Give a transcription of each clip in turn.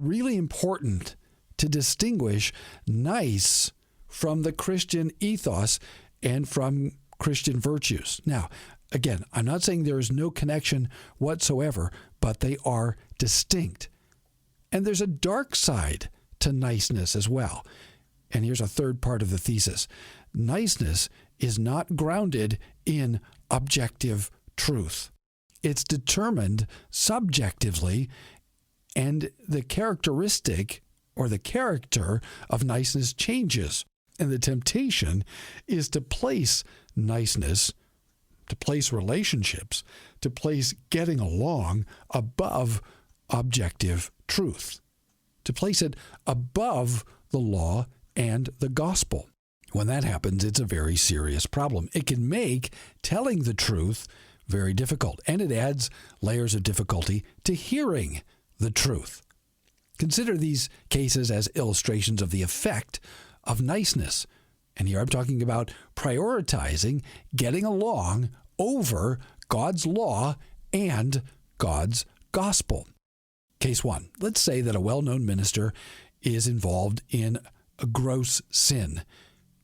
really important to distinguish nice from the Christian ethos and from Christian virtues. Now, again, I'm not saying there is no connection whatsoever, but they are distinct. And there's a dark side to niceness as well. And here's a third part of the thesis. Niceness is not grounded in objective truth. It's determined subjectively, and the characteristic or the character of niceness changes. And the temptation is to place niceness, to place relationships, to place getting along above objective truth, to place it above the law and the gospel. When that happens, it's a very serious problem. It can make telling the truth very difficult, and it adds layers of difficulty to hearing the truth. Consider these cases as illustrations of the effect of niceness. And here I'm talking about prioritizing getting along over God's law and God's gospel. Case 1. Let's say that a well-known minister is involved in a gross sin,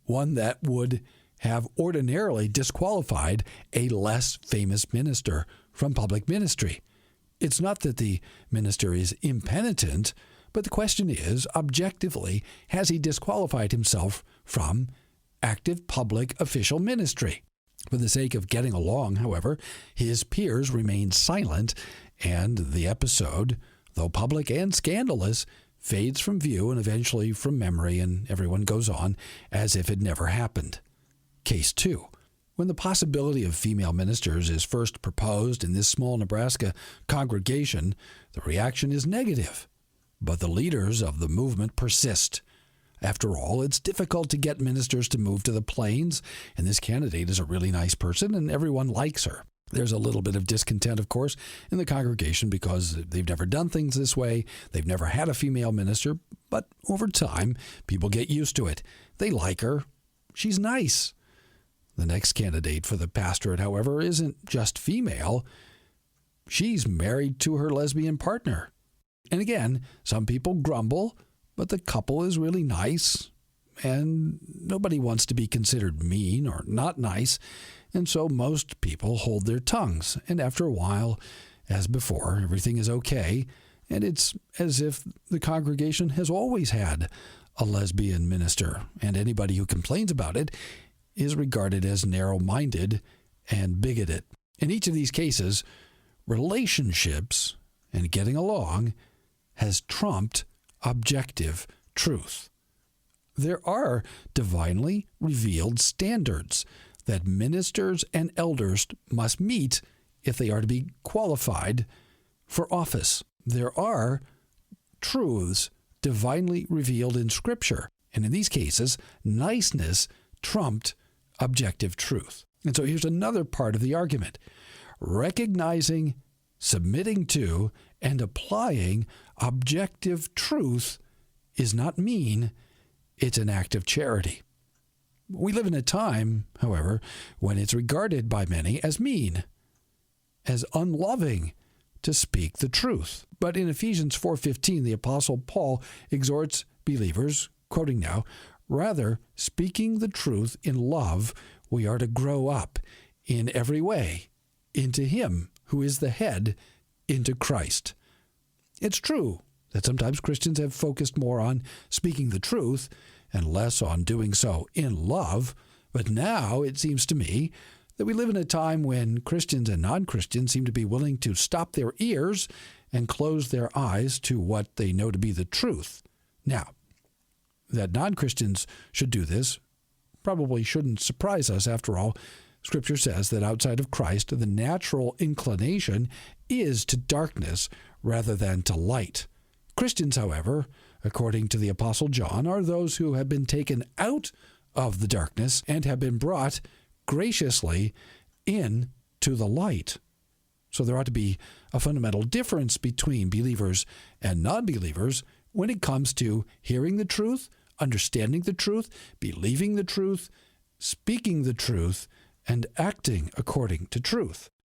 one that would have ordinarily disqualified a less famous minister from public ministry. It's not that the minister is impenitent, but the question is, objectively, has he disqualified himself from active public official ministry? For the sake of getting along, however, his peers remain silent, and the episode, though public and scandalous, fades from view and eventually from memory, and everyone goes on as if it never happened. Case 2. When the possibility of female ministers is first proposed in this small Nebraska congregation, the reaction is negative. But the leaders of the movement persist. After all, it's difficult to get ministers to move to the plains, and this candidate is a really nice person, and everyone likes her. There's a little bit of discontent, of course, in the congregation because they've never done things this way. They've never had a female minister, but over time, people get used to it. They like her. She's nice. The next candidate for the pastorate, however, isn't just female. She's married to her lesbian partner. And again, some people grumble, but the couple is really nice, and nobody wants to be considered mean or not nice, and so most people hold their tongues. And after a while, as before, everything is okay, and it's as if the congregation has always had a lesbian minister, and anybody who complains about it is regarded as narrow-minded and bigoted. In each of these cases, relationships and getting along has trumped objective truth. There are divinely revealed standards that ministers and elders must meet if they are to be qualified for office. There are truths divinely revealed in Scripture, and in these cases, niceness trumped objective truth. And so here's another part of the argument. Recognizing, submitting to, and applying objective truth is not mean, it's an act of charity. We live in a time, however, when it's regarded by many as mean, as unloving to speak the truth. But in Ephesians 4:15, the Apostle Paul exhorts believers, quoting now, rather, speaking the truth in love, we are to grow up in every way into Him who is the head, into Christ. It's true that sometimes Christians have focused more on speaking the truth and less on doing so in love, but now it seems to me that we live in a time when Christians and non-Christians seem to be willing to stop their ears and close their eyes to what they know to be the truth. Now, that non-Christians should do this probably shouldn't surprise us. After all, Scripture says that outside of Christ, the natural inclination is to darkness rather than to light. Christians, however, according to the Apostle John, are those who have been taken out of the darkness and have been brought graciously in to the light. So there ought to be a fundamental difference between believers and non-believers when it comes to hearing the truth, understanding the truth, believing the truth, speaking the truth, and acting according to truth.